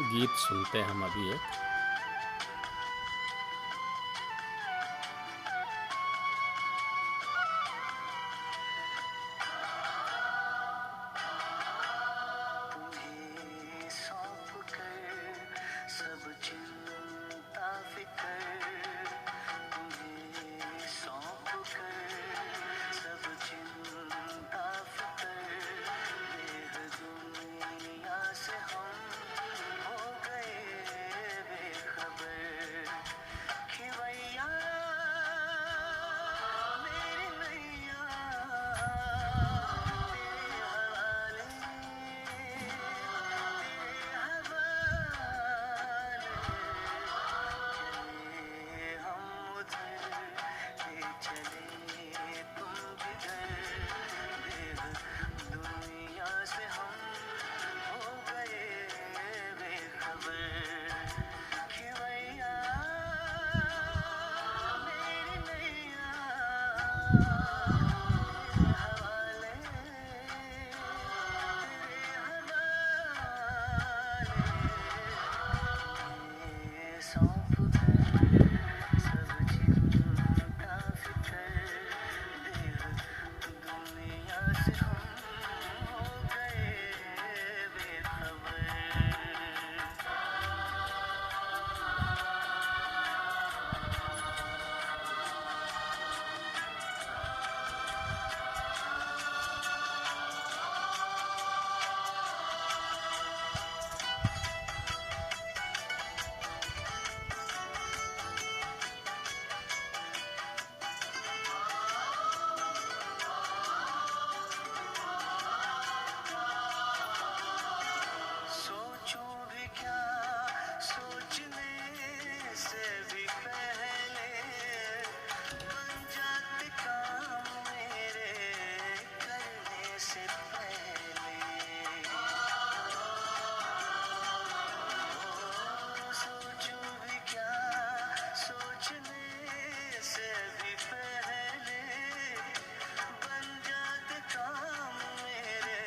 गीत सुनते हैं हम अभी एक। तुम्हें सौंप कर सब चिंता फिकर, तुम्हें सौंप कर सब चिंता फिकर, देह दुनिया से हम हो गए बेखबर। खिवैया मेरी नैया तेरे हवाले, तेरे हवाले। चले हम उधर, ले चले तुम जिधर, देह दुनिया से हम हो गए बेखबर। खिवैया मेरी नैया तेरे हवाले, तेरे हवाले। सौंप कर सब चिंता फिकर, देह दुनिया से हम हो गए बेखबर। सोचूं भी क्या सोचने से भी पहले, बन जाते काम मेरे करने से पहले। सोचूं भी क्या सोचने से भी पहले, बन जाते काम मेरे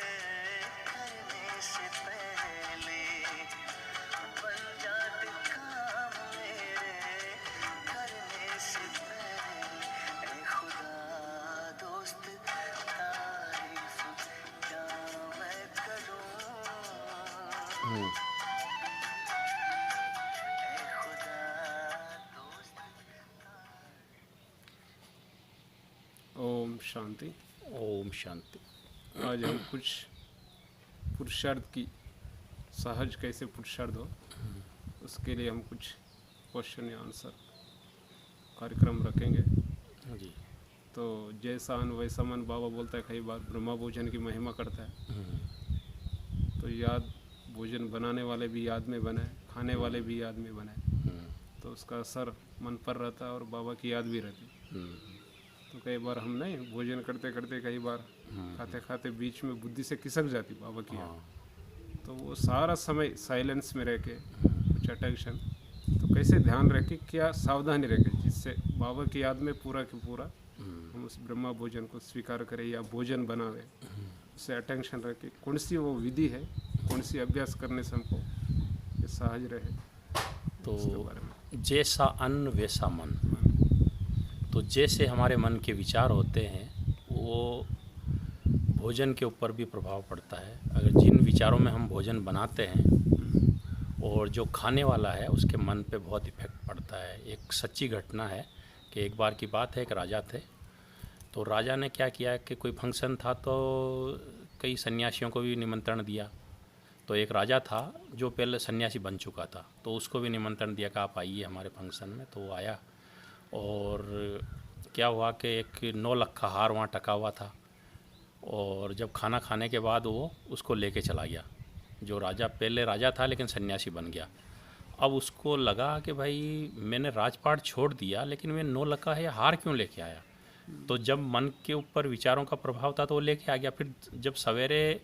करने से पहले, बन जाते काम मेरे करने से पहले। ऐ खुदा दोस्त तारीफ क्या मैं करूं, हम्म। ऐ खुदा दोस्त। ओम शांति। ओम शांति। आज हम कुछ पुरुषार्थ की सहज कैसे पुरुषार्थ हो उसके लिए हम कुछ क्वेश्चन या आंसर कार्यक्रम रखेंगे। जी। तो जैसा अन्न वैसा मन बाबा बोलता है, कई बार ब्रह्मा भोजन की महिमा करता है। तो याद भोजन बनाने वाले भी याद में बनाए, खाने वाले भी याद में बनाए, तो उसका असर मन पर रहता है और बाबा की याद भी रहती है। तो कई बार हम नहीं भोजन करते करते कई बार खाते खाते बीच में बुद्धि से खिसक जाती बाबा की याद। तो वो सारा समय साइलेंस में रह के कुछ अटेंशन, तो कैसे ध्यान रह के क्या सावधानी रह के जिससे बाबा की याद में पूरा की पूरा हम उस ब्रह्मा भोजन को स्वीकार करें या भोजन बनावे, उससे अटेंशन रह के कौन सी वो विधि है, कौन सी अभ्यास करने से हमको ये सहज रहे, तो उसके बारे में। जैसा अन्न वैसा मन। तो जैसे हमारे मन के विचार होते हैं वो भोजन के ऊपर भी प्रभाव पड़ता है। अगर जिन विचारों में हम भोजन बनाते हैं और जो खाने वाला है उसके मन पे बहुत इफ़ेक्ट पड़ता है। एक सच्ची घटना है कि एक बार की बात है, एक राजा थे। तो राजा ने क्या किया कि कोई फंक्शन था तो कई सन्यासियों को भी निमंत्रण दिया। तो एक राजा था जो पहले सन्यासी बन चुका था, तो उसको भी निमंत्रण दिया कि आप आइए हमारे फंक्शन में। तो वो आया और क्या हुआ कि एक 9 लाख का हार वहाँ टका हुआ था। और जब खाना खाने के बाद वो उसको लेके चला गया। जो राजा पहले राजा था लेकिन सन्यासी बन गया। अब उसको लगा कि भाई मैंने राजपाट छोड़ दिया लेकिन मैं 9 लाख का है हार क्यों लेके आया। तो जब मन के ऊपर विचारों का प्रभाव था तो वो लेके आ गया। फिर जब सवेरे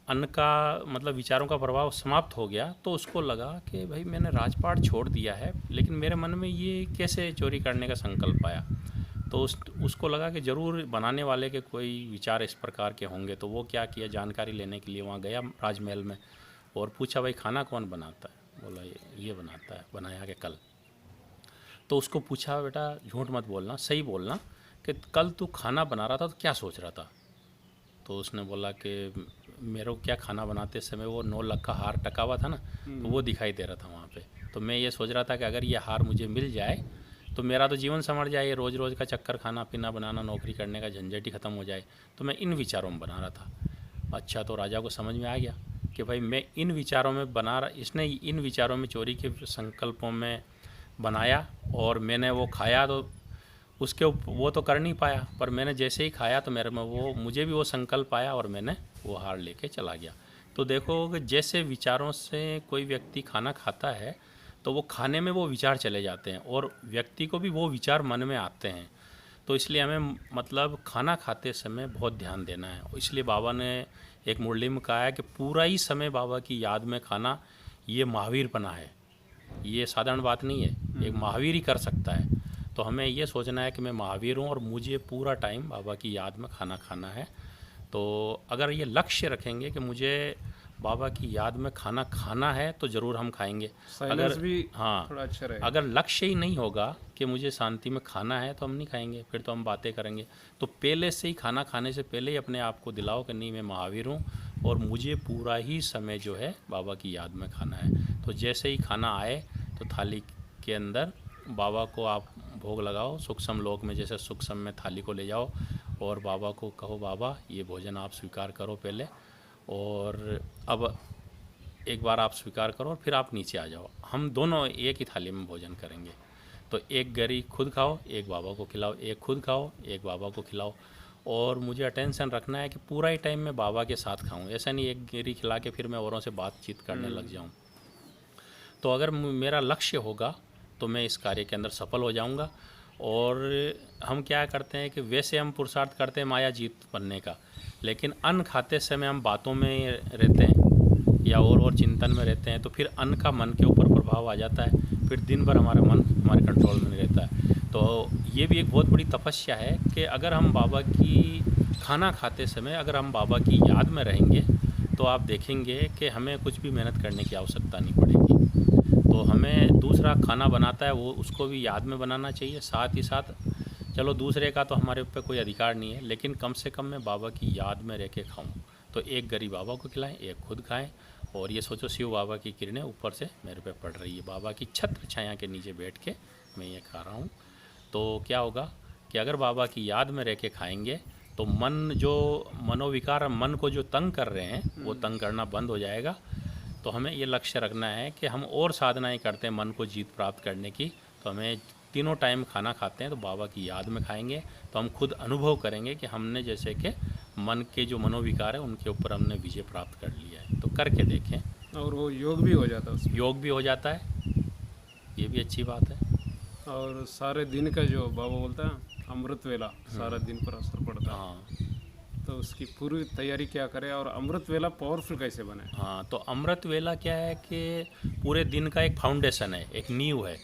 अन्न का मतलब विचारों का प्रभाव समाप्त हो गया तो उसको लगा कि भाई मैंने राजपाट छोड़ दिया है लेकिन मेरे मन में ये कैसे चोरी करने का संकल्प आया। तो उसको लगा कि ज़रूर बनाने वाले के कोई विचार इस प्रकार के होंगे। तो वो क्या किया, जानकारी लेने के लिए वहाँ गया राजमहल में और पूछा भाई खाना कौन बनाता है। बोला ये बनाता है, बनाया कि कल। तो उसको पूछा, बेटा झूठ मत बोलना, सही बोलना कि कल तू खाना बना रहा था तो क्या सोच रहा था? तो उसने बोला कि मेरे को क्या, खाना बनाते समय वो 9 लाख का हार टका हुआ था ना, तो वो दिखाई दे रहा था वहाँ पे। तो मैं ये सोच रहा था कि अगर ये हार मुझे मिल जाए तो मेरा तो जीवन संवर जाए, ये रोज़ रोज़ का चक्कर, खाना पीना बनाना, नौकरी करने का झंझट ही ख़त्म हो जाए। तो मैं इन विचारों में बना रहा था। अच्छा, तो राजा को समझ में आ गया कि भाई मैं इन विचारों में बना रहा, इसने इन विचारों में चोरी के संकल्पों में बनाया और मैंने वो खाया, तो उसके वो तो कर नहीं पाया, पर मैंने जैसे ही खाया तो मेरे में वो, मुझे भी वो संकल्प आया और मैंने वो हार लेके चला गया। तो देखो कि जैसे विचारों से कोई व्यक्ति खाना खाता है तो वो खाने में वो विचार चले जाते हैं और व्यक्ति को भी वो विचार मन में आते हैं। तो इसलिए हमें मतलब खाना खाते समय बहुत ध्यान देना है। इसलिए बाबा ने एक मुरली में कहा है कि पूरा ही समय बाबा की याद में खाना, ये महावीर बना है, ये साधारण बात नहीं है, एक महावीर ही कर सकता है। तो हमें ये सोचना है कि मैं महावीर हूँ और मुझे पूरा टाइम बाबा की याद में खाना खाना है। तो अगर ये लक्ष्य रखेंगे कि मुझे बाबा की याद में खाना खाना है तो ज़रूर हम खाएंगे। साइलेंस भी हाँ, थोड़ा अच्छा रहेगा। अगर लक्ष्य ही नहीं होगा कि मुझे शांति में खाना है तो हम नहीं खाएंगे, फिर तो हम बातें करेंगे। तो पहले से ही खाना खाने से पहले ही अपने आप को दिलाओ कि नहीं, मैं महावीर हूँ और मुझे पूरा ही समय जो है बाबा की याद में खाना है। तो जैसे ही खाना आए तो थाली के अंदर बाबा को आप भोग लगाओ, सूक्ष्म लोक में, जैसे सूक्ष्म में थाली को ले जाओ और बाबा को कहो, बाबा ये भोजन आप स्वीकार करो पहले, और अब एक बार आप स्वीकार करो और फिर आप नीचे आ जाओ, हम दोनों एक ही थाली में भोजन करेंगे। तो एक गरी खुद खाओ, एक बाबा को खिलाओ, एक खुद खाओ, एक बाबा को खिलाओ। और मुझे अटेंशन रखना है कि पूरा ही टाइम मैं बाबा के साथ खाऊं, ऐसा नहीं एक गरी खिला के फिर मैं औरों से बातचीत करने लग जाऊं। तो अगर मेरा लक्ष्य होगा तो मैं इस कार्य के अंदर सफल हो जाऊंगा। और हम क्या करते हैं कि वैसे हम पुरुषार्थ करते हैं माया जीत बनने का, लेकिन अन्न खाते समय हम बातों में रहते हैं या और चिंतन में रहते हैं, तो फिर अन्न का मन के ऊपर प्रभाव आ जाता है, फिर दिन भर हमारा मन हमारे कंट्रोल में नहीं रहता है। तो ये भी एक बहुत बड़ी तपस्या है कि अगर हम बाबा की खाना खाते समय अगर हम बाबा की याद में रहेंगे तो आप देखेंगे कि हमें कुछ भी मेहनत करने की आवश्यकता नहीं पड़ेगी। तो हमें दूसरा खाना बनाता है वो उसको भी याद में बनाना चाहिए, साथ ही साथ चलो दूसरे का तो हमारे ऊपर कोई अधिकार नहीं है, लेकिन कम से कम मैं बाबा की याद में रह के खाऊँ। तो एक गरीब बाबा को खिलाएं, एक खुद खाएं, और ये सोचो शिव बाबा की किरणें ऊपर से मेरे पे पड़ रही है, बाबा की छत्र छाया के नीचे बैठ के मैं ये खा रहा हूँ। तो क्या होगा कि अगर बाबा की याद में रह के खाएंगे तो मन जो मनोविकार, मन को जो तंग कर रहे हैं वो तंग करना बंद हो जाएगा। तो हमें ये लक्ष्य रखना है कि हम और साधनाएं करते हैं मन को जीत प्राप्त करने की, तो हमें तीनों टाइम खाना खाते हैं तो बाबा की याद में खाएंगे, तो हम खुद अनुभव करेंगे कि हमने जैसे कि मन के जो मनोविकार है उनके ऊपर हमने विजय प्राप्त कर लिया है। तो करके देखें। और वो योग भी हो जाता है उसमें। योग भी हो जाता है, ये भी अच्छी बात है। और सारे दिन का जो बाबा बोलता है अमृत वेला, सारा दिन पर असर पड़ता है। हाँ, तो उसकी पूरी तैयारी क्या करें और अमृत वेला पावरफुल कैसे बने? हाँ, तो अमृत वेला क्या है कि पूरे दिन का एक फाउंडेशन है, एक नींव है।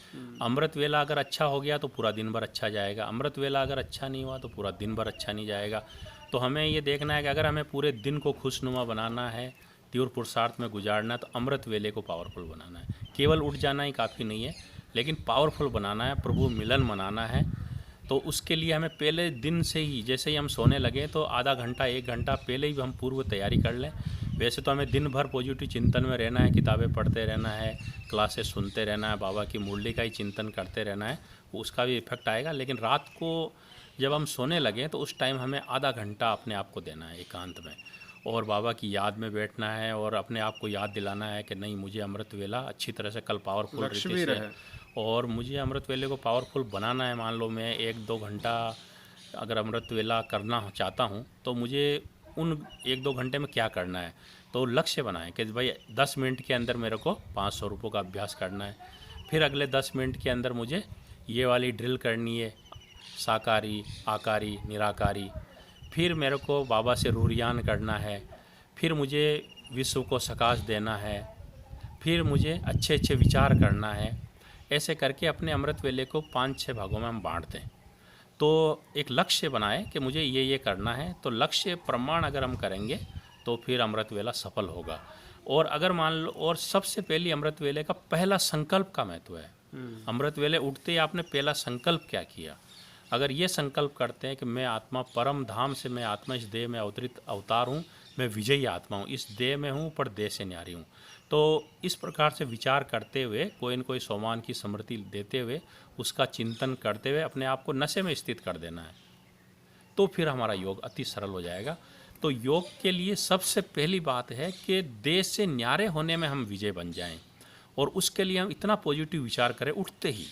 अमृत वेला अगर अच्छा हो गया तो पूरा दिन भर अच्छा जाएगा, अमृत वेला अगर अच्छा नहीं हुआ तो पूरा दिन भर अच्छा नहीं जाएगा। तो हमें ये देखना है कि अगर हमें पूरे दिन को खुशनुमा बनाना है, तीव्र पुरुषार्थ में गुजारना है, तो अमृत वेले को पावरफुल बनाना है। केवल उठ जाना ही काफ़ी नहीं है, लेकिन पावरफुल बनाना है, प्रभु मिलन मनाना है। तो उसके लिए हमें पहले दिन से ही, जैसे ही हम सोने लगे तो आधा घंटा 1 घंटा पहले ही हम पूर्व तैयारी कर लें। वैसे तो हमें दिन भर पॉजिटिव चिंतन में रहना है, किताबें पढ़ते रहना है, क्लासेस सुनते रहना है, बाबा की मुरली का ही चिंतन करते रहना है, उसका भी इफेक्ट आएगा। लेकिन रात को जब हम सोने लगें तो उस टाइम हमें आधा घंटा अपने आप को देना है एकांत में, और बाबा की याद में बैठना है और अपने आप को याद दिलाना है कि नहीं, मुझे अमृत वेला अच्छी तरह से कल पावरफुल लक्ष्य रीति भी से, रहे। और मुझे अमृत वेले को पावरफुल बनाना है। मान लो मैं 1-2 घंटा अगर अमृत वेला करना चाहता हूँ तो मुझे उन 1-2 घंटे में क्या करना है, तो लक्ष्य बनाएं कि भाई 10 मिनट के अंदर मेरे को 500 रुपये का अभ्यास करना है। फिर अगले 10 मिनट के अंदर मुझे ये वाली ड्रिल करनी है, साकारी, आकारी, निराकारी। फिर मेरे को बाबा से रूरियान करना है। फिर मुझे विश्व को सकाश देना है। फिर मुझे अच्छे अच्छे विचार करना है। ऐसे करके अपने अमृत वेले को 5-6 भागों में हम बांट दें। तो एक लक्ष्य बनाए कि मुझे ये करना है। तो लक्ष्य प्रमाण अगर हम करेंगे तो फिर अमृत वेला सफल होगा। और अगर मान लो, और सबसे पहली अमृत वेले का पहला संकल्प का महत्व है। अमृत वेले उठते ही आपने पहला संकल्प क्या किया? अगर ये संकल्प करते हैं कि मैं आत्मा परम धाम से, मैं आत्मा इस देह में अवतरित अवतार हूँ, मैं विजयी आत्मा हूँ, इस देह में हूँ पर देह से न्यारी हूँ, तो इस प्रकार से विचार करते हुए, कोई न कोई सोमान की स्मृति देते हुए, उसका चिंतन करते हुए अपने आप को नशे में स्थित कर देना है, तो फिर हमारा योग अति सरल हो जाएगा। तो योग के लिए सबसे पहली बात है कि देह से न्यारे होने में हम विजय बन जाएं, और उसके लिए हम इतना पॉजिटिव विचार करें उठते ही।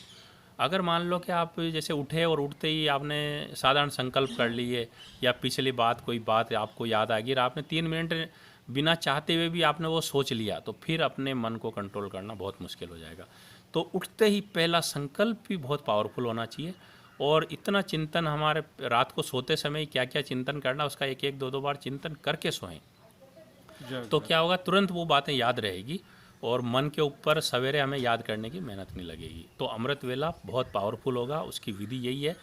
अगर मान लो कि आप जैसे उठे और उठते ही आपने साधारण संकल्प कर लिए, या पिछली बात कोई बात आपको याद आ गई और आपने 3 मिनट बिना चाहते हुए भी आपने वो सोच लिया, तो फिर अपने मन को कंट्रोल करना बहुत मुश्किल हो जाएगा। तो उठते ही पहला संकल्प भी बहुत पावरफुल होना चाहिए, और इतना चिंतन, हमारे रात को सोते समय क्या क्या चिंतन करना, उसका एक एक 2-2 बार चिंतन करके सोएं, तो क्या होगा, तुरंत वो बातें याद रहेगी और मन के ऊपर सवेरे हमें याद करने की मेहनत नहीं लगेगी। तो अमृत वेला बहुत पावरफुल होगा। उसकी विधि यही है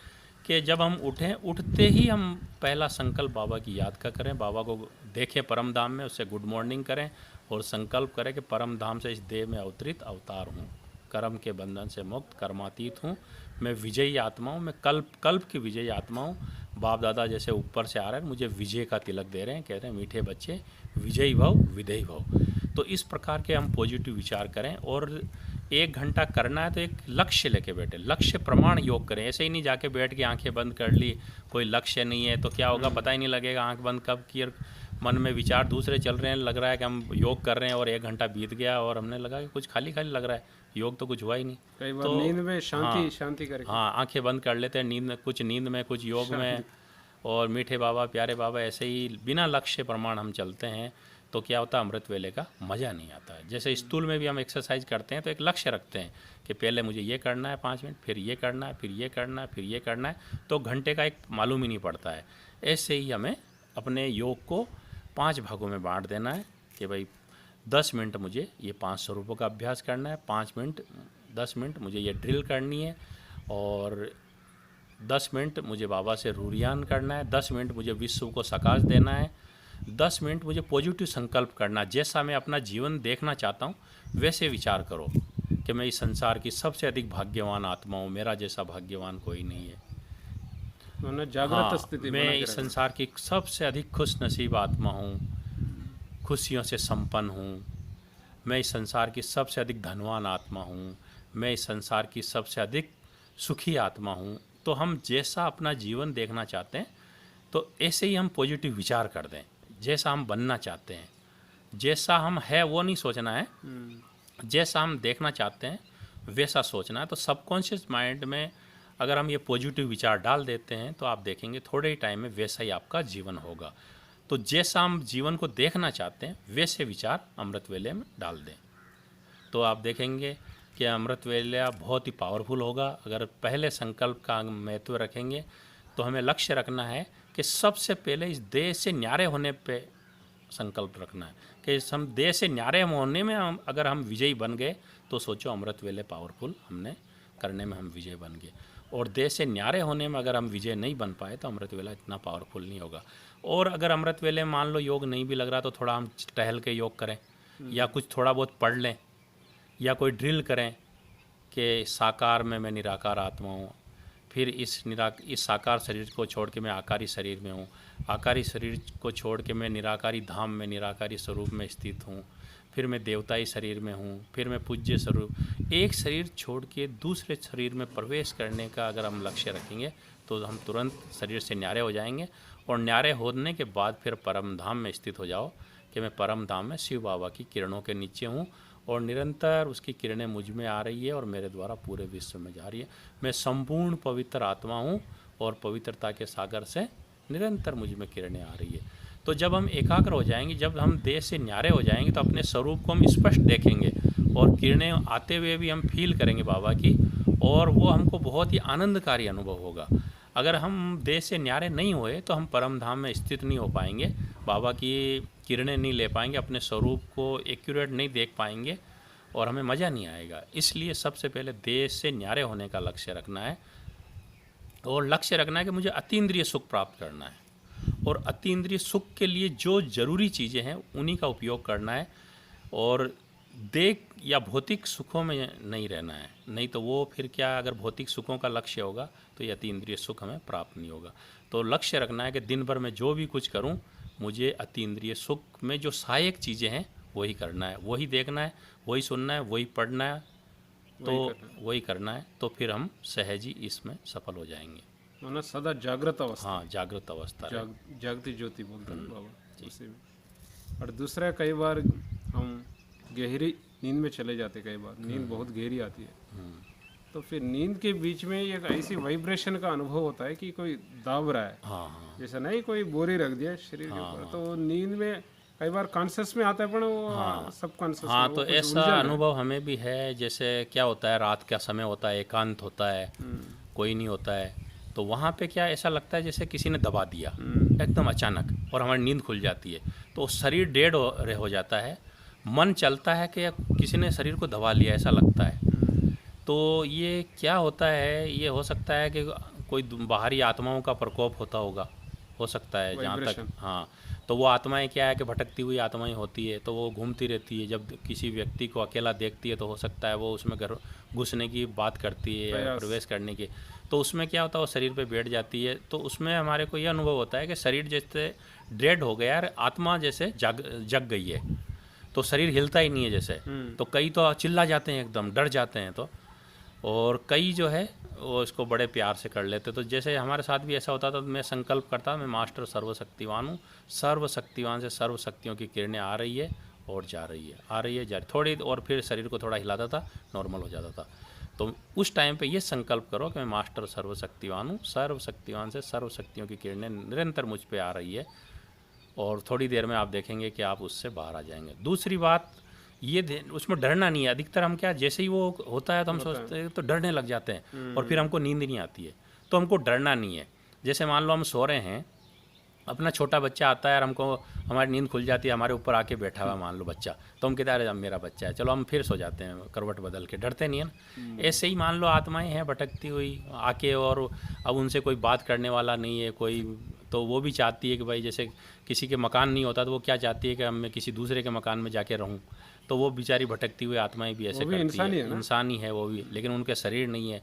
कि जब हम उठें, उठते ही हम पहला संकल्प बाबा की याद का करें, बाबा को देखें परम धाम में, उससे गुड मॉर्निंग करें और संकल्प करें कि परम धाम से इस देह में अवतरित अवतार हूँ, कर्म के बंधन से मुक्त, कर्मातीत हूँ, मैं विजयी आत्मा हूँ, मैं कल्प की विजयी आत्मा हूँ। बाप दादा जैसे ऊपर से आ रहे हैं, मुझे विजय का तिलक दे रहे हैं, कह रहे हैं मीठे बच्चे विजयी भव विधेयी भव। तो इस प्रकार के हम पॉजिटिव विचार करें, और 1 घंटा करना है तो एक लक्ष्य लेके बैठे, लक्ष्य प्रमाण योग करें। ऐसे ही नहीं जाके बैठ के आंखें बंद कर ली, कोई लक्ष्य नहीं है तो क्या होगा पता ही नहीं लगेगा, आंख बंद कब की और मन में विचार दूसरे चल रहे हैं, लग रहा है कि हम योग कर रहे हैं और 1 घंटा बीत गया और हमने लगा कि कुछ खाली खाली लग रहा है, योग तो कुछ हुआ ही नहीं। कई बार तो नींद में शांति हाँ, शांति करके हाँ, आंखें बंद कर लेते हैं, नींद में कुछ योग में, और मीठे बाबा प्यारे बाबा ऐसे ही बिना लक्ष्य प्रमाण हम चलते हैं, तो क्या होता है, अमृत वेले का मज़ा नहीं आता है। जैसे स्टूल में भी हम एक्सरसाइज करते हैं तो एक लक्ष्य रखते हैं कि पहले मुझे ये करना है 5 मिनट, फिर ये करना है, फिर ये करना है, फिर ये करना है, तो घंटे का एक मालूम ही नहीं पड़ता है। ऐसे ही हमें अपने योग को 5 भागों में बांट देना है कि भाई 10 मिनट मुझे ये 5 स्वरूपों का अभ्यास करना है, 10 मिनट मुझे ये ड्रिल करनी है, और 10 मिनट मुझे बाबा से रूरियान करना है, 10 मिनट मुझे विश्व को सकाश देना है, 10 मिनट मुझे पॉजिटिव संकल्प करना। जैसा मैं अपना जीवन देखना चाहता हूँ वैसे विचार करो कि मैं इस संसार की सबसे अधिक भाग्यवान आत्मा हूँ, मेरा जैसा भाग्यवान कोई नहीं है। वरना जागृत स्थिति मैं बना के इस रखना। संसार की सबसे अधिक खुश नसीब आत्मा हूँ, खुशियों से संपन्न हूँ, मैं इस संसार की सबसे अधिक धनवान आत्मा हूँ, मैं इस संसार की सबसे अधिक सुखी आत्मा हूँ। तो हम जैसा अपना जीवन देखना चाहते हैं तो ऐसे ही हम पॉजिटिव विचार कर दें, जैसा हम बनना चाहते हैं, जैसा हम है वो नहीं सोचना है, जैसा हम देखना चाहते हैं वैसा सोचना है। तो सबकॉन्शियस माइंड में अगर हम ये पॉजिटिव विचार डाल देते हैं तो आप देखेंगे थोड़े ही टाइम में वैसा ही आपका जीवन होगा। तो जैसा हम जीवन को देखना चाहते हैं वैसे विचार अमृत वेले में डाल दें, तो आप देखेंगे कि अमृत वेला बहुत ही पावरफुल होगा। अगर पहले संकल्प का महत्व रखेंगे तो हमें लक्ष्य रखना है कि सबसे पहले इस देह से न्यारे होने पे संकल्प रखना है कि हम देह से न्यारे होने में अगर हम विजयी बन गए तो सोचो अमृत वेले पावरफुल हमने करने में हम विजय बन गए। और देह से न्यारे होने में अगर हम विजय नहीं बन पाए तो अमृत वेला इतना पावरफुल नहीं होगा। और अगर अमृत वेले मान लो योग नहीं भी लग रहा तो थोड़ा हम टहल के योग करें, या कुछ थोड़ा बहुत पढ़ लें, या कोई ड्रिल करें कि साकार में मैं निराकार आत्मा हूँ, फिर इस साकार शरीर को छोड़ के मैं आकारी शरीर में हूँ, आकारी शरीर को छोड़ के मैं निराकारी धाम में निराकारी स्वरूप में स्थित हूँ, फिर मैं देवताई शरीर में हूँ, फिर मैं पूज्य स्वरूप। एक शरीर छोड़ के दूसरे शरीर में प्रवेश करने का अगर हम लक्ष्य रखेंगे तो हम तुरंत शरीर से न्यारे हो जाएंगे, और न्यारे होने के बाद फिर परम धाम में स्थित हो जाओ कि मैं परम धाम में शिव बाबा की किरणों के नीचे हूँ और निरंतर उसकी किरणें मुझ में आ रही है और मेरे द्वारा पूरे विश्व में जा रही है। मैं संपूर्ण पवित्र आत्मा हूँ और पवित्रता के सागर से निरंतर मुझ में किरणें आ रही है। तो जब हम एकाग्र हो जाएंगे, जब हम देह से न्यारे हो जाएंगे तो अपने स्वरूप को हम स्पष्ट देखेंगे और किरणें आते हुए भी हम फील करेंगे बाबा की, और वो हमको बहुत ही आनंदकारी अनुभव होगा। अगर हम देह से न्यारे नहीं हुए तो हम परम धाम में स्थित नहीं हो पाएंगे, बाबा की किरणें नहीं ले पाएंगे, अपने स्वरूप को एक्यूरेट नहीं देख पाएंगे और हमें मज़ा नहीं आएगा। इसलिए सबसे पहले देह से न्यारे होने का लक्ष्य रखना है, और लक्ष्य रखना है कि मुझे अतीन्द्रिय सुख प्राप्त करना है। और अतीन्द्रिय सुख के लिए जो ज़रूरी चीज़ें हैं उन्हीं का उपयोग करना है, और देह या भौतिक सुखों में नहीं रहना है। नहीं तो वो फिर क्या, अगर भौतिक सुखों का लक्ष्य होगा तो ये अतीन्द्रिय सुख हमें प्राप्त नहीं होगा। तो लक्ष्य रखना है कि दिन भर में जो भी कुछ करूं, मुझे अतीन्द्रिय सुख में जो सहायक चीज़ें हैं वही करना है, वही देखना है, वही सुनना है, वही पढ़ना है, तो वही करना है। तो फिर हम सहज ही इसमें सफल हो जाएंगे। माना सदा जागृत अवस्था, हाँ, जागृत अवस्था रहे। जागती ज्योति बोलते हैं बाबा उसी में। और दूसरा, कई बार हम गहरी नींद में चले जाते, कई बार नींद बहुत गहरी आती है, तो फिर नींद के बीच में एक ऐसी वाइब्रेशन का अनुभव होता है कि कोई दाब रहा है, हाँ हाँ जैसा नहीं कोई बोरी रख दिया शरीर के ऊपर, तो नींद में कई बार कॉन्शियस में आता है, पर वो सब कॉन्शियस। हाँ, तो ऐसा अनुभव हमें भी है। जैसे क्या होता है, रात का समय होता है, एकांत होता है, कोई नहीं होता है, तो वहाँ पे क्या ऐसा लगता है जैसे किसी ने दबा दिया एकदम अचानक, और हमारी नींद खुल जाती है। तो शरीर डेड हो जाता है, मन चलता है कि किसी ने शरीर को दबा लिया, ऐसा लगता है। तो ये क्या होता है, ये हो सकता है कि कोई बाहरी आत्माओं का प्रकोप होता होगा, हो सकता है जहाँ तक। हाँ, तो वो आत्माएं क्या है कि भटकती हुई आत्माएं होती है, तो वो घूमती रहती है। जब किसी व्यक्ति को अकेला देखती है तो हो सकता है वो उसमें घुसने की बात करती है या प्रवेश करने की, तो उसमें क्या होता है, वो शरीर पे बैठ जाती है। तो उसमें हमारे को ये अनुभव होता है कि शरीर जैसे डेड हो गया है, आत्मा जैसे जग गई है, तो शरीर हिलता ही नहीं है जैसे। तो कई तो चिल्ला जाते हैं, एकदम डर जाते हैं, तो और कई जो है वो इसको बड़े प्यार से कर लेते। तो जैसे हमारे साथ भी ऐसा होता था, तो मैं संकल्प करता, मैं मास्टर सर्वशक्तिवान हूँ, सर्वशक्तिवान से सर्व शक्तियों की किरणें आ रही है और जा रही है, आ रही है, जा रही, थोड़ी, और फिर शरीर को थोड़ा हिलाता था, नॉर्मल हो जाता था। तो उस टाइम पे ये संकल्प करो कि मैं मास्टर सर्वशक्तिवान हूँ, सर्वशक्तिवान से सर्व शक्तियों की किरणें निरंतर मुझ पे आ रही है, और थोड़ी देर में आप देखेंगे कि आप उससे बाहर आ जाएंगे। दूसरी बात ये, उसमें डरना नहीं है। अधिकतर हम क्या, जैसे ही वो होता है तो हम सोचते हैं, तो डरने लग जाते हैं, और फिर हमको नींद नहीं आती है। तो हमको डरना नहीं है। जैसे मान लो हम सो रहे हैं, अपना छोटा बच्चा आता है और हमको, हमारी नींद खुल जाती है, हमारे ऊपर आके बैठा हुआ मान लो बच्चा, तो हम कहते हैं अरे मेरा बच्चा है, चलो हम फिर सो जाते हैं करवट बदल के, डरते नहीं है ना। ऐसे ही मान लो आत्माएं हैं भटकती हुई आके, और अब उनसे कोई बात करने वाला नहीं है कोई, तो वो भी चाहती है कि भाई, जैसे किसी के मकान नहीं होता तो वो क्या चाहती है कि अब मैं किसी दूसरे के मकान में जाके रहूं। तो वो बेचारी भटकती हुई आत्माएं भी ऐसे करती है, इंसान ही है वो भी, लेकिन उनके शरीर नहीं है।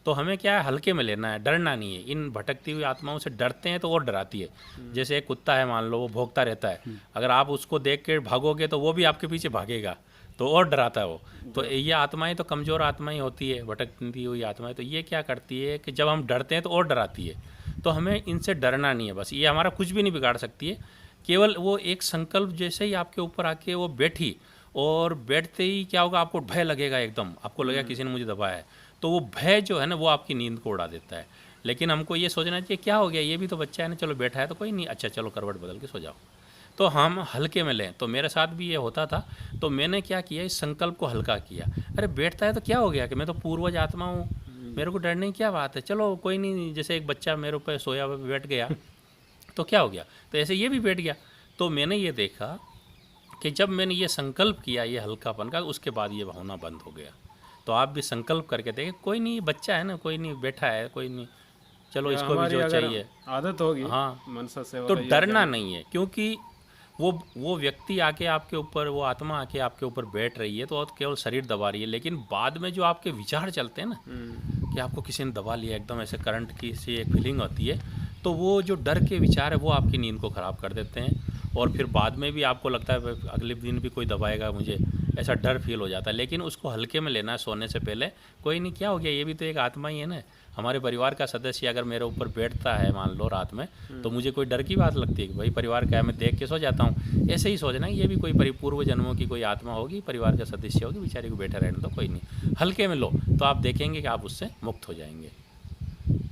तो हमें क्या है, हल्के में लेना है, डरना नहीं है। इन भटकती हुई आत्माओं से डरते हैं तो और डराती है। जैसे एक कुत्ता है मान लो, वो भौंकता रहता है, अगर आप उसको देख के भागोगे तो वो भी आपके पीछे भागेगा, तो और डराता है वो। तो ये आत्माएं तो कमज़ोर आत्माएं होती है, भटकती हुई आत्माएं, तो ये क्या करती है कि जब हम डरते हैं तो और डराती है। तो हमें इनसे डरना नहीं है, बस ये हमारा कुछ भी नहीं बिगाड़ सकती है। केवल वो एक संकल्प जैसे ही आपके ऊपर आके वो बैठी, और बैठते ही क्या होगा, आपको भय लगेगा, एकदम आपको लगेगा किसी ने मुझे दबाया है, तो वो भय जो है ना, वो आपकी नींद को उड़ा देता है। लेकिन हमको ये सोचना चाहिए क्या हो गया, ये भी तो बच्चा है ना, चलो बैठा है तो कोई नहीं, अच्छा चलो करवट बदल के सो जाओ। तो हम हल्के में लें। तो मेरे साथ भी ये होता था, तो मैंने क्या किया, इस संकल्प को हल्का किया। अरे बैठता है तो क्या हो गया, कि मैं तो पूर्वज आत्मा हूँ, मेरे को डरने की क्या बात है, चलो कोई नहीं, जैसे एक बच्चा मेरे ऊपर सोया हुआ बैठ गया तो क्या हो गया, तो ऐसे ये भी बैठ गया। तो मैंने ये देखा कि जब मैंने ये संकल्प किया, ये हल्कापन का, उसके बाद ये होना बंद हो गया। तो आप भी संकल्प करके देखें, कोई नहीं, बच्चा है ना, कोई नहीं, बैठा है, कोई नहीं, चलो इसको भी जो चाहिए आदत होगी, हाँ, मनसा सेवा, तो डरना नहीं है। क्योंकि वो व्यक्ति आके आपके ऊपर, वो आत्मा आके आपके ऊपर बैठ रही है, तो केवल शरीर दबा रही है, लेकिन बाद में जो आपके विचार चलते हैं ना, कि आपको किसी ने दबा लिया, एकदम ऐसे करंट की सी एक फीलिंग होती है, तो वो जो डर के विचार है वो आपकी नींद को ख़राब कर देते हैं। और फिर बाद में भी आपको लगता है अगले दिन भी कोई दबाएगा मुझे, ऐसा डर फील हो जाता है। लेकिन उसको हल्के में लेना है, सोने से पहले, कोई नहीं, क्या हो गया, ये भी तो एक आत्मा ही है ना, हमारे परिवार का सदस्य अगर मेरे ऊपर बैठता है मान लो रात में, तो मुझे कोई डर की बात लगती है कि भाई परिवार का है, मैं देख के सो जाता हूँ। ऐसे ही सोचना है, ये भी कोई पूर्व जन्मों की कोई आत्मा होगी, परिवार का सदस्य होगी, बेचारी को बैठा रहने तो कोई नहीं, हल्के में लो, तो आप देखेंगे कि आप उससे मुक्त हो जाएंगे।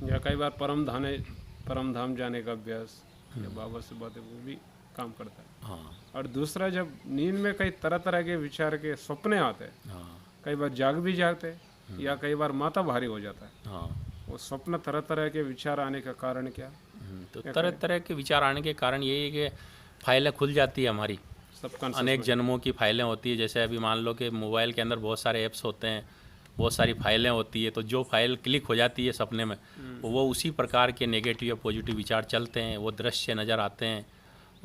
या कई बार परम धाम जाने का अभ्यास या बाबा से बातें, वो भी काम करता है। हाँ, और दूसरा, जब नींद में कई तरह तरह के विचार के सपने आते हैं, हाँ, कई बार जाग भी जाते हैं, या कई बार माथा भारी हो जाता है, हाँ। वो स्वप्न तरह तरह के विचार आने का कारण क्या? तो तरह तरह के विचार आने के कारण यही है कि फाइलें खुल जाती है हमारी, सबका अनेक जन्मों की फाइलें होती है। जैसे अभी मान लो कि मोबाइल के अंदर बहुत सारे ऐप्स होते हैं, बहुत सारी फाइलें होती है, तो जो फाइल क्लिक हो जाती है सपने में, वो उसी प्रकार के नेगेटिव या पॉजिटिव विचार चलते हैं, वो दृश्य नज़र आते हैं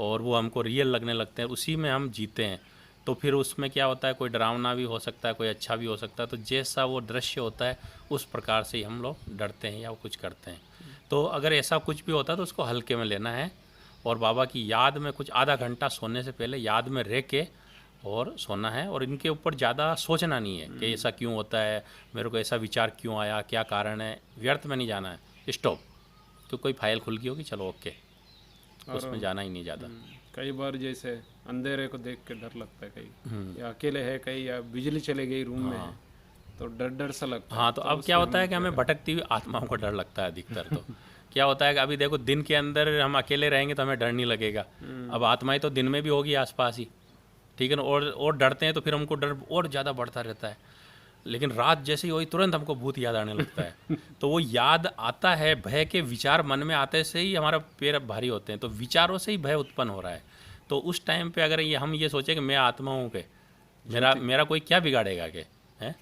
और वो हमको रियल लगने लगते हैं, उसी में हम जीते हैं। तो फिर उसमें क्या होता है, कोई डरावना भी हो सकता है, कोई अच्छा भी हो सकता है। तो जैसा वो दृश्य होता है उस प्रकार से ही हम लोग डरते हैं या वो कुछ करते हैं। तो अगर ऐसा कुछ भी होता है तो उसको हल्के में लेना है और बाबा की याद में कुछ आधा घंटा सोने से पहले याद में रह के और सोना है। और इनके ऊपर ज़्यादा सोचना नहीं है कि ऐसा क्यों होता है, मेरे को ऐसा विचार क्यों आया, क्या कारण है, व्यर्थ में नहीं जाना है। स्टॉप, तो कोई फाइल खुल गई होगी, चलो ओके, उसमें जाना ही नहीं ज़्यादा। कई बार जैसे अंधेरे को देख के डर लगता है कहीं, या अकेले है कहीं, या बिजली चले गई रूम में है, तो डर डर सा लगता है। हाँ, तो अब क्या होता है कि हमें भटकती हुई आत्माओं को डर लगता है अधिकतर। तो क्या होता है कि अभी देखो, दिन के अंदर हम अकेले रहेंगे तो हमें डर नहीं लगेगा। अब आत्माएं तो दिन में भी होगी आसपास ही, ठीक है ना, और डरते हैं तो फिर हमको डर और ज़्यादा बढ़ता रहता है। लेकिन रात जैसे ही हुई तुरंत हमको भूत याद आने लगता है। तो वो याद आता है, भय के विचार मन में आते से ही हमारा पैर भारी होते हैं, तो विचारों से ही भय उत्पन्न हो रहा है। तो उस टाइम पे अगर हम ये सोचें कि मैं आत्मा हूँ के, मेरा कोई क्या बिगाड़ेगा के, हैं,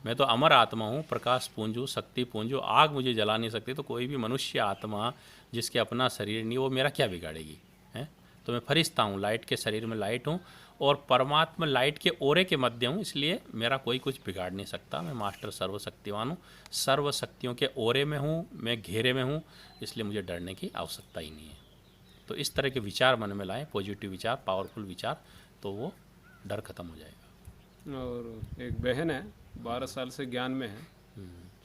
मैं तो अमर आत्मा हूँ, प्रकाश पुंज हूँ, शक्ति पुंज हूँ, आग मुझे जला नहीं सकती। तो कोई भी मनुष्य आत्मा जिसके अपना शरीर नहीं, वो मेरा क्या बिगाड़ेगी, हैं। तो मैं फरिश्ता हूँ, लाइट के शरीर में लाइट हूँ और परमात्मा लाइट के ओरे के मध्य हूँ, इसलिए मेरा कोई कुछ बिगाड़ नहीं सकता। मैं मास्टर सर्वशक्तिवान हूँ, सर्व शक्तियों के ओरे में हूँ, मैं घेरे में हूँ, इसलिए मुझे डरने की आवश्यकता ही नहीं है। तो इस तरह के विचार मन में लाएं, पॉजिटिव विचार, पावरफुल विचार, तो वो डर खत्म हो जाएगा। और एक बहन है 12 साल से ज्ञान में है,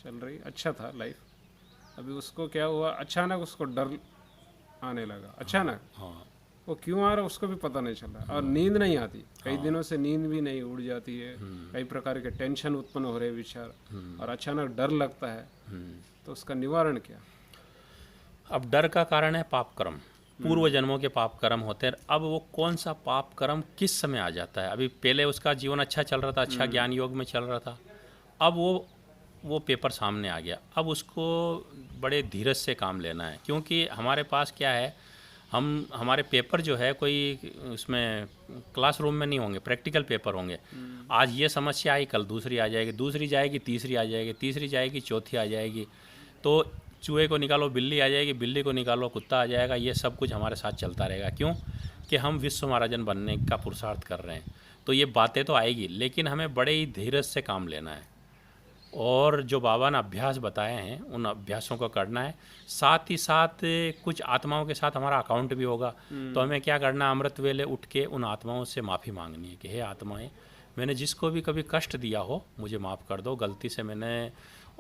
चल रही, अच्छा था लाइफ। अभी उसको क्या हुआ, अचानक उसको डर आने लगा, अचानक। हाँ, वो क्यों आ रहा उसको भी पता नहीं चल रहा, और नींद नहीं आती, कई दिनों से नींद भी नहीं, उड़ जाती है, कई प्रकार के टेंशन उत्पन्न हो रहे विचार, और अचानक डर लगता है। तो उसका निवारण क्या? अब डर का कारण है पाप कर्म, पूर्व जन्मों के पाप कर्म होते हैं। अब वो कौन सा पाप कर्म किस समय आ जाता है? अभी पहले उसका जीवन अच्छा चल रहा था, अच्छा ज्ञान योग में चल रहा था, अब वो पेपर सामने आ गया। अब उसको बड़े धीरज से काम लेना है, क्योंकि हमारे पास क्या है, हमारे पेपर जो है कोई उसमें क्लासरूम में नहीं होंगे, प्रैक्टिकल पेपर होंगे। आज ये समस्या आई, कल दूसरी आ जाएगी, दूसरी जाएगी, तीसरी आ जाएगी, तीसरी जाएगी, चौथी आ जाएगी। तो चूहे को निकालो बिल्ली आ जाएगी, बिल्ली को निकालो कुत्ता आ जाएगा। ये सब कुछ हमारे साथ चलता रहेगा। क्यों? कि हम विश्व महाराजन बनने का पुरुषार्थ कर रहे हैं। तो ये बातें तो आएगी, लेकिन हमें बड़े ही धीरज से काम लेना है और जो बाबा ने अभ्यास बताए हैं उन अभ्यासों को करना है। साथ ही साथ कुछ आत्माओं के साथ हमारा अकाउंट भी होगा। तो हमें क्या करना है, अमृत वेले उठ के उन आत्माओं से माफ़ी मांगनी है कि हे आत्माएं, मैंने जिसको भी कभी कष्ट दिया हो मुझे माफ़ कर दो। गलती से मैंने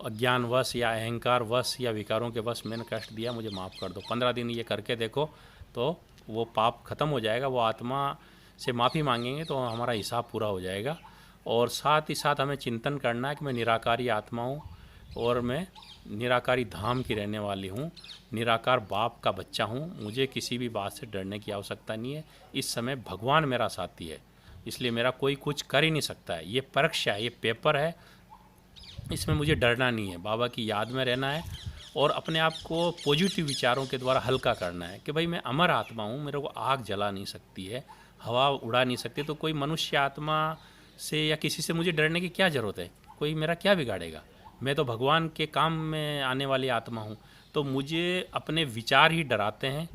अज्ञानवश या अहंकार वश या विकारों के वश मैंने कष्ट दिया, मुझे माफ़ कर दो। 15 दिन ये करके देखो तो वो पाप खत्म हो जाएगा। वो आत्मा से माफ़ी मांगेंगे तो हमारा हिसाब पूरा हो जाएगा। और साथ ही साथ हमें चिंतन करना है कि मैं निराकारी आत्मा हूँ और मैं निराकारी धाम की रहने वाली हूँ, निराकार बाप का बच्चा हूँ। मुझे किसी भी बात से डरने की आवश्यकता नहीं है। इस समय भगवान मेरा साथी है, इसलिए मेरा कोई कुछ कर ही नहीं सकता है। ये परीक्षा है, ये पेपर है, इसमें मुझे डरना नहीं है। बाबा की याद में रहना है और अपने आप को पॉजिटिव विचारों के द्वारा हल्का करना है कि भाई मैं अमर आत्मा हूँ, मेरे को आग जला नहीं सकती है, हवा उड़ा नहीं सकती। तो कोई मनुष्य आत्मा से या किसी से मुझे डरने की क्या ज़रूरत है? कोई मेरा क्या बिगाड़ेगा? मैं तो भगवान के काम में आने वाली आत्मा हूँ। तो मुझे अपने विचार ही डराते हैं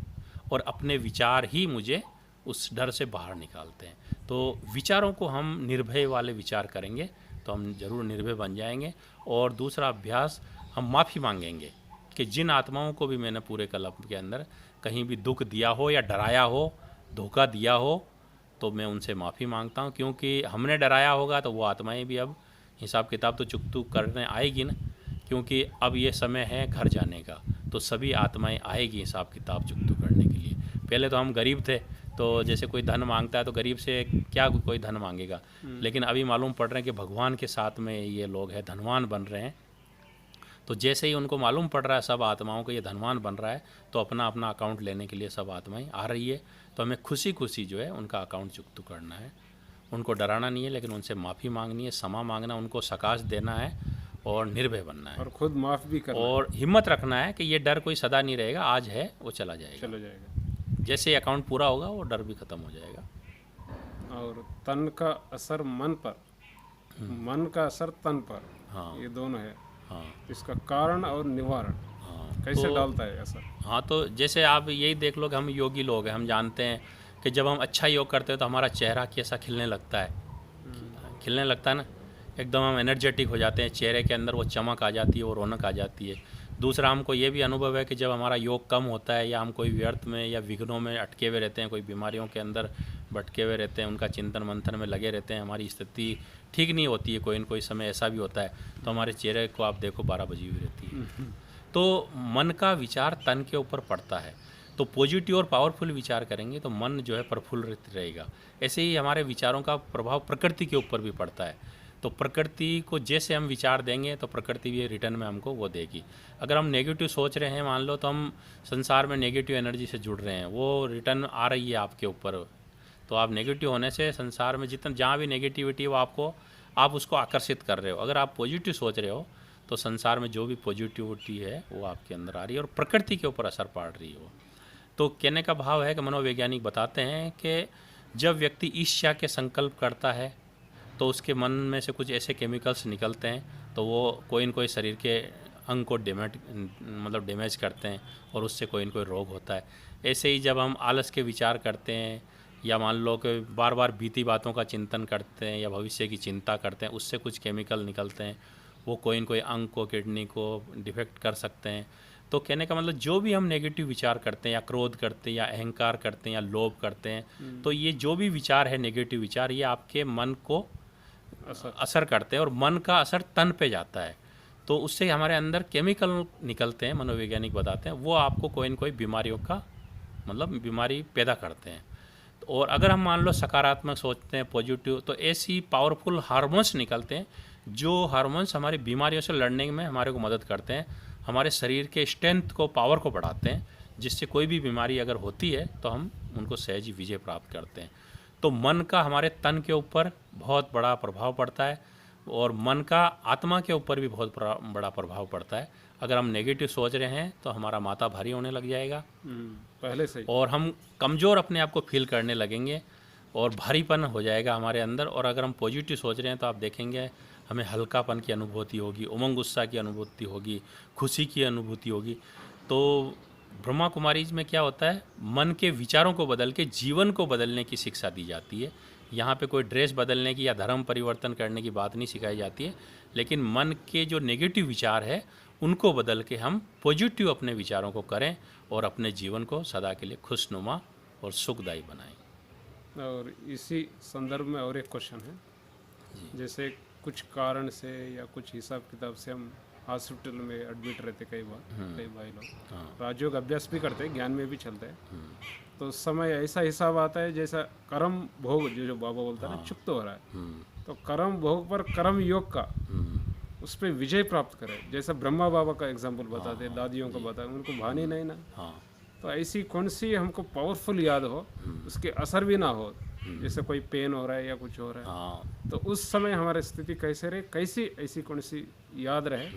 और अपने विचार ही मुझे उस डर से बाहर निकालते हैं। तो विचारों को हम निर्भय वाले विचार करेंगे तो हम ज़रूर निर्भय बन जाएंगे। और दूसरा अभ्यास, हम माफ़ी मांगेंगे कि जिन आत्माओं को भी मैंने पूरे कल्प के अंदर कहीं भी दुख दिया हो या डराया हो, धोखा दिया हो, तो मैं उनसे माफ़ी मांगता हूँ। क्योंकि हमने डराया होगा तो वो आत्माएं भी अब हिसाब किताब तो चुकतू करने आएगी ना, क्योंकि अब ये समय है घर जाने का। तो सभी आत्माएं आएगी हिसाब किताब चुकतू करने के लिए। पहले तो हम गरीब थे, तो जैसे कोई धन मांगता है तो गरीब से क्या कोई धन मांगेगा। लेकिन अभी मालूम पड़ रहा है कि भगवान के साथ में ये लोग हैं, धनवान बन रहे हैं। तो जैसे ही उनको मालूम पड़ रहा है सब आत्माओं को ये धनवान बन रहा है, तो अपना अपना अकाउंट लेने के लिए सब आत्माएं आ रही है। तो हमें खुशी खुशी जो है उनका अकाउंट चुकतू करना है। उनको डराना नहीं है, लेकिन उनसे माफ़ी मांगनी है, क्षमा मांगना, उनको सकाश देना है और निर्भय बनना है। और खुद माफ़ भी करना और हिम्मत रखना है कि ये डर कोई सदा नहीं रहेगा, आज है वो चला जाएगा। चलो जाएगा। जैसे अकाउंट पूरा होगा वो डर भी ख़त्म हो जाएगा। और तन का असर मन पर, मन का असर तन पर, हाँ ये दोनों है। हाँ इसका कारण और निवारण हाँ। कैसे तो डालता है असर? हाँ, तो जैसे आप यही देख लो कि हम योगी लोग हैं, हम जानते हैं कि जब हम अच्छा योग करते हैं तो हमारा चेहरा कैसा खिलने लगता है, खिलने लगता है ना, एकदम हम एनर्जेटिक हो जाते हैं, चेहरे के अंदर वो चमक आ जाती है, वो रौनक आ जाती है। दूसरा, हमको ये भी अनुभव है कि जब हमारा योग कम होता है या हम कोई व्यर्थ में या विघ्नों में अटके हुए रहते हैं, कोई बीमारियों के अंदर भटके हुए रहते हैं, उनका चिंतन मंथन में लगे रहते हैं, हमारी स्थिति ठीक नहीं होती है, कोई न कोई समय ऐसा भी होता है, तो हमारे चेहरे को आप देखो 12 बजी हुई रहती है। तो मन का विचार तन के ऊपर पड़ता है, तो पॉजिटिव और पावरफुल विचार करेंगे तो मन जो है प्रफुल्लित रहेगा। ऐसे ही हमारे विचारों का प्रभाव प्रकृति के ऊपर भी पड़ता है, तो प्रकृति को जैसे हम विचार देंगे तो प्रकृति भी रिटर्न में हमको वो देगी। अगर हम नेगेटिव सोच रहे हैं मान लो, तो हम संसार में नेगेटिव एनर्जी से जुड़ रहे हैं, वो रिटर्न आ रही है आपके ऊपर। तो आप नेगेटिव होने से संसार में जितना जहाँ भी नेगेटिविटी है वो आप उसको आकर्षित कर रहे हो। अगर आप पॉजिटिव सोच रहे हो तो संसार में जो भी पॉजिटिविटी है वो आपके अंदर आ रही है और प्रकृति के ऊपर असर पड़ रही है वो। तो कहने का भाव है कि मनोवैज्ञानिक बताते हैं कि जब व्यक्ति ईर्ष्या के संकल्प करता है तो उसके मन में से कुछ ऐसे केमिकल्स निकलते हैं, तो वो कोई न कोई शरीर के अंग को डैमेज करते हैं और उससे कोई न कोई रोग होता है। ऐसे ही जब हम आलस के विचार करते हैं या मान लो कि बार बार बीती बातों का चिंतन करते हैं या भविष्य की चिंता करते हैं, उससे कुछ केमिकल निकलते हैं, वो कोई न कोई अंग को, किडनी को डिफेक्ट कर सकते हैं। तो कहने का मतलब जो भी हम नेगेटिव विचार करते हैं या क्रोध करते हैं या अहंकार करते हैं या लोभ करते हैं, तो ये जो भी विचार है नेगेटिव विचार, ये आपके मन को असर करते हैं और मन का असर तन पे जाता है, तो उससे हमारे अंदर केमिकल निकलते हैं, मनोवैज्ञानिक बताते हैं, वो आपको कोई न कोई बीमारियों का बीमारी पैदा करते हैं। और अगर हम मान लो सकारात्मक सोचते हैं, पॉजिटिव, तो ऐसी पावरफुल हार्मोन्स निकलते हैं जो हार्मोन्स हमारी बीमारियों से लड़ने में हमारे को मदद करते हैं, हमारे शरीर के स्ट्रेंथ को, पावर को बढ़ाते हैं, जिससे कोई भी बीमारी अगर होती है तो हम उनको सहज ही विजय प्राप्त करते हैं। तो मन का हमारे तन के ऊपर बहुत बड़ा प्रभाव पड़ता है और मन का आत्मा के ऊपर भी बहुत बड़ा प्रभाव पड़ता है। अगर हम नेगेटिव सोच रहे हैं तो हमारा माथा भारी होने लग जाएगा पहले से ही, और हम कमज़ोर अपने आप को फील करने लगेंगे और भारीपन हो जाएगा हमारे अंदर। और अगर हम पॉजिटिव सोच रहे हैं तो आप देखेंगे हमें हल्कापन की अनुभूति होगी, उमंग उत्साह की अनुभूति होगी, खुशी की अनुभूति होगी। तो ब्रह्मा कुमारीज में क्या होता है, मन के विचारों को बदल के जीवन को बदलने की शिक्षा दी जाती है। यहाँ पे कोई ड्रेस बदलने की या धर्म परिवर्तन करने की बात नहीं सिखाई जाती है, लेकिन मन के जो नेगेटिव विचार है उनको बदल के हम पॉजिटिव अपने विचारों को करें और अपने जीवन को सदा के लिए खुशनुमा और सुखदायी बनाएं। और इसी संदर्भ में और एक क्वेश्चन है, जैसे कुछ कारण से या कुछ हिसाब किताब से हम हॉस्पिटल में एडमिट रहते कई भाई लोग राजयोग अभ्यास भी करते हैं, ज्ञान में भी चलते हैं, तो उस समय ऐसा हिसाब आता है जैसा कर्म भोग जो बाबा बोलता है ना, चुप्त हो रहा है, तो कर्म भोग पर कर्म योग का उस पर विजय प्राप्त करे। जैसा ब्रह्मा बाबा का एग्जाम्पल बताते हैं, दादियों का बताते, उनको भानी नहीं ना, तो ऐसी कौन सी हमको पावरफुल याद हो, उसके असर भी ना हो, जैसे कोई पेन हो रहा है या कुछ हो रहा है, तो उस समय हमारी स्थिति कैसे रहे, कैसी ऐसी कौन सी याद रहे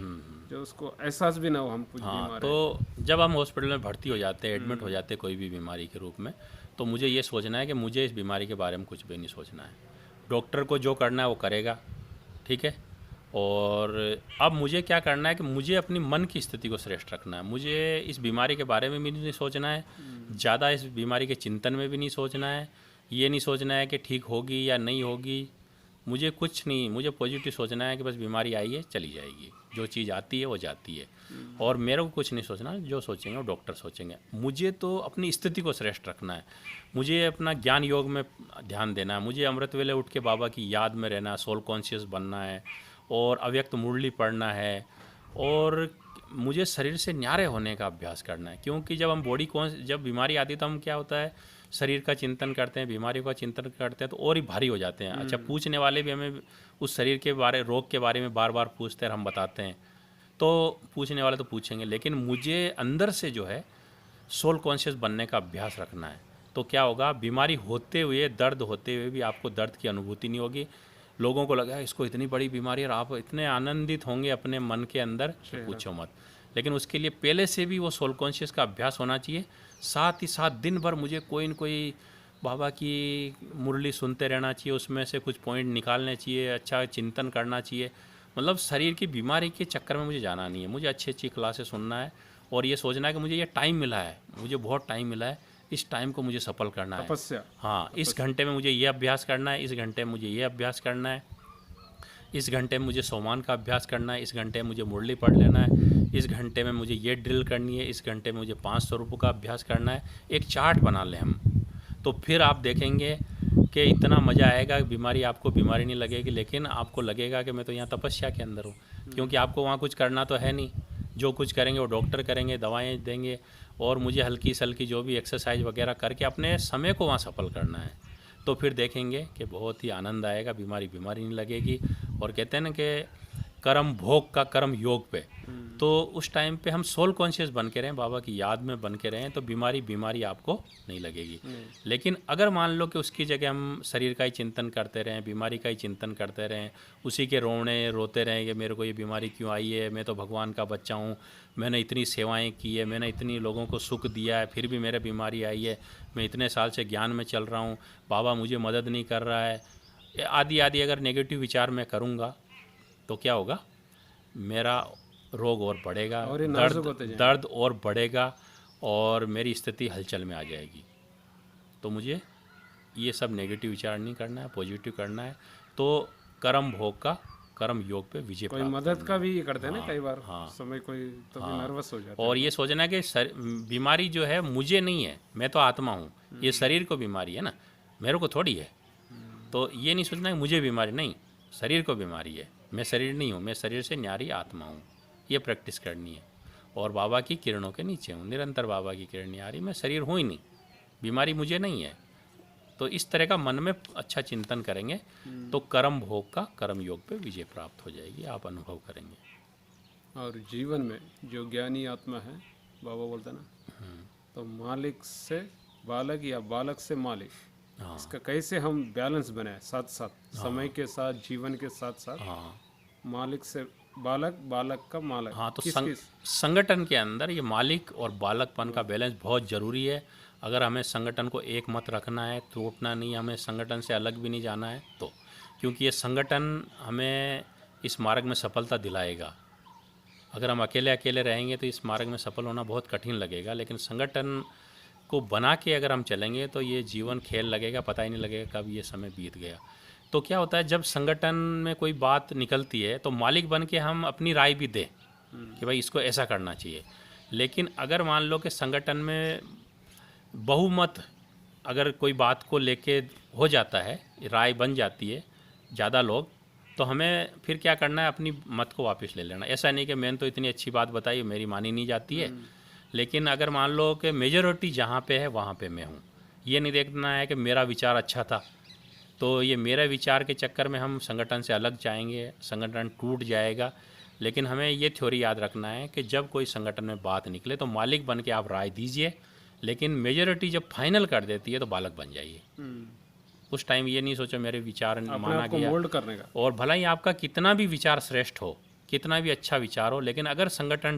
जो उसको एहसास भी ना हो हम कुछ बीमार तो जब हम हॉस्पिटल में भर्ती हो जाते हैं, एडमिट हो जाते हैं कोई भी बीमारी के रूप में, तो मुझे ये सोचना है कि मुझे इस बीमारी के बारे में कुछ भी नहीं सोचना है। डॉक्टर को जो करना है वो करेगा, ठीक है, और अब मुझे क्या करना है कि मुझे अपनी मन की स्थिति को श्रेष्ठ रखना है। मुझे इस बीमारी के बारे में भी नहीं सोचना है, ज़्यादा इस बीमारी के चिंतन में भी नहीं सोचना है, ये नहीं सोचना है कि ठीक होगी या नहीं होगी, मुझे कुछ नहीं, मुझे पॉजिटिव सोचना है कि बस बीमारी आई है चली जाएगी, जो चीज़ आती है वो जाती है, और मेरे को कुछ नहीं सोचना, जो सोचेंगे वो डॉक्टर सोचेंगे। मुझे तो अपनी स्थिति को श्रेष्ठ रखना है, मुझे अपना ज्ञान योग में ध्यान देना है, मुझे अमृत वेले उठ के बाबा की याद में रहना है, सोल कॉन्शियस बनना है और अव्यक्त मुरली पढ़ना है, और मुझे शरीर से न्यारे होने का अभ्यास करना है। क्योंकि जब हम जब बीमारी आती है तो हम क्या होता है, शरीर का चिंतन करते हैं, बीमारियों का चिंतन करते हैं, तो और ही भारी हो जाते हैं। अच्छा, पूछने वाले भी हमें उस शरीर के बारे, रोग के बारे में बार बार पूछते हैं और हम बताते हैं, तो पूछने वाले तो पूछेंगे, लेकिन मुझे अंदर से जो है सोल कॉन्शियस बनने का अभ्यास रखना है। तो क्या होगा, बीमारी होते हुए, दर्द होते हुए भी आपको दर्द की अनुभूति नहीं होगी। लोगों को लगा इसको इतनी बड़ी बीमारी है और आप इतने आनंदित होंगे अपने मन के अंदर, पूछो मत। लेकिन उसके लिए पहले से भी वो सोल कॉन्शियस का अभ्यास होना चाहिए। साथ ही साथ दिन भर मुझे कोई न कोई बाबा की मुरली सुनते रहना चाहिए, उसमें से कुछ पॉइंट निकालने चाहिए, अच्छा चिंतन करना चाहिए। मतलब शरीर की बीमारी के चक्कर में मुझे जाना नहीं है। मुझे अच्छी अच्छी क्लासेस सुनना है और ये सोचना है कि मुझे ये टाइम मिला है, मुझे बहुत टाइम मिला है, इस टाइम को मुझे सफल करना है। तपस्या। हाँ, इस घंटे में मुझे ये अभ्यास करना है, इस घंटे में मुझे ये अभ्यास करना है, इस घंटे में मुझे सोमान का अभ्यास करना है, इस घंटे में मुझे मुरली पढ़ लेना है, इस घंटे में मुझे ये ड्रिल करनी है, इस घंटे में मुझे 500 रुपये का अभ्यास करना है। एक चार्ट बना लें हम, तो फिर आप देखेंगे कि इतना मज़ा आएगा, बीमारी आपको बीमारी नहीं लगेगी, लेकिन आपको लगेगा कि मैं तो यहाँ तपस्या के अंदर हूँ, क्योंकि आपको वहाँ कुछ करना तो है नहीं। जो कुछ करेंगे वो डॉक्टर करेंगे, दवाएं देंगे, और मुझे हल्की सल्की जो भी एक्सरसाइज वगैरह करके अपने समय को वहाँ सफल करना है। तो फिर देखेंगे कि बहुत ही आनंद आएगा, बीमारी नहीं लगेगी। और कहते हैं ना कि कर्म भोग का कर्म योग पे, तो उस टाइम पे हम सोल कॉन्शियस बन के रहें, बाबा की याद में बन के रहें, तो बीमारी आपको नहीं लगेगी। लेकिन अगर मान लो कि उसकी जगह हम शरीर का ही चिंतन करते रहें, बीमारी का ही चिंतन करते रहें, उसी के रोते रहें कि मेरे को ये बीमारी क्यों आई है, मैं तो भगवान का बच्चा हूँ, मैंने इतनी सेवाएं की है, मैंने इतनी लोगों को सुख दिया है, फिर भी मेरे बीमारी आई है, मैं इतने साल से ज्ञान में चल रहा हूँ, बाबा मुझे मदद नहीं कर रहा है, आदि आदि अगर नेगेटिव विचार मैं करूँगा तो क्या होगा, मेरा रोग और बढ़ेगा, और ये नाजुक होते जाएंगे। दर्द और बढ़ेगा, और मेरी स्थिति हलचल में आ जाएगी। तो मुझे ये सब नेगेटिव विचार नहीं करना है, पॉजिटिव करना है। तो कर्म भोग का कर्म योग पे विजय कोई प्राप्त मदद का भी करते हैं ना हाँ, कई बार, हाँ। समय कोई तो भी नर्वस हो जाता और ये सोचना है कि बीमारी जो है मुझे नहीं है, मैं तो आत्मा हूँ, ये शरीर को बीमारी है ना, मेरे को थोड़ी है। तो ये नहीं सोचना कि मुझे बीमारी नहीं, शरीर को बीमारी है, मैं शरीर नहीं हूँ, मैं शरीर से न्यारी आत्मा हूँ। ये प्रैक्टिस करनी है। और बाबा की किरणों के नीचे हूँ, निरंतर बाबा की किरण नहीं आ रही, मैं शरीर हूँ ही नहीं, बीमारी मुझे नहीं है। तो इस तरह का मन में अच्छा चिंतन करेंगे तो कर्म भोग का कर्म योग पे विजय प्राप्त हो जाएगी, आप अनुभव करेंगे। और जीवन में जो ज्ञानी आत्मा है, बाबा बोलता ना, तो मालिक से बालक या बालक से मालिक, हाँ इसका कैसे हम बैलेंस बनाए साथ साथ, समय के साथ, जीवन के साथ साथ, हाँ मालिक से बालक, बालक का मालिक। हाँ। तो किस संगठन के अंदर ये मालिक और बालकपन का बैलेंस बहुत ज़रूरी है। अगर हमें संगठन को एक मत रखना है, टूटना नहीं, हमें संगठन से अलग भी नहीं जाना है, तो क्योंकि ये संगठन हमें इस मार्ग में सफलता दिलाएगा। अगर हम अकेले अकेले रहेंगे तो इस मार्ग में सफल होना बहुत कठिन लगेगा, लेकिन संगठन को बना के अगर हम चलेंगे तो ये जीवन खेल लगेगा, पता ही नहीं लगेगा कब ये समय बीत गया। तो क्या होता है, जब संगठन में कोई बात निकलती है तो मालिक बन के हम अपनी राय भी दें कि भाई इसको ऐसा करना चाहिए। लेकिन अगर मान लो कि संगठन में बहुमत अगर कोई बात को लेके हो जाता है, राय बन जाती है ज़्यादा लोग, तो हमें फिर क्या करना है, अपनी मत को वापस ले लेना। ऐसा नहीं कि मैंने तो इतनी अच्छी बात बताई, मेरी मानी नहीं जाती है। लेकिन अगर मान लो कि मेजॉरिटी जहाँ पे है वहाँ पे मैं हूँ, ये नहीं देखना है कि मेरा विचार अच्छा था, तो ये मेरे विचार के चक्कर में हम संगठन से अलग जाएंगे, संगठन टूट जाएगा। लेकिन हमें ये थ्योरी याद रखना है कि जब कोई संगठन में बात निकले तो मालिक बन के आप राय दीजिए, लेकिन मेजॉरिटी जब फाइनल कर देती है तो बालक बन जाइए। उस टाइम ये नहीं सोचो मेरे विचार माना गया, मोल्ड करने का। और भला ही आपका कितना भी विचार श्रेष्ठ हो, कितना भी अच्छा विचार हो, लेकिन अगर संगठन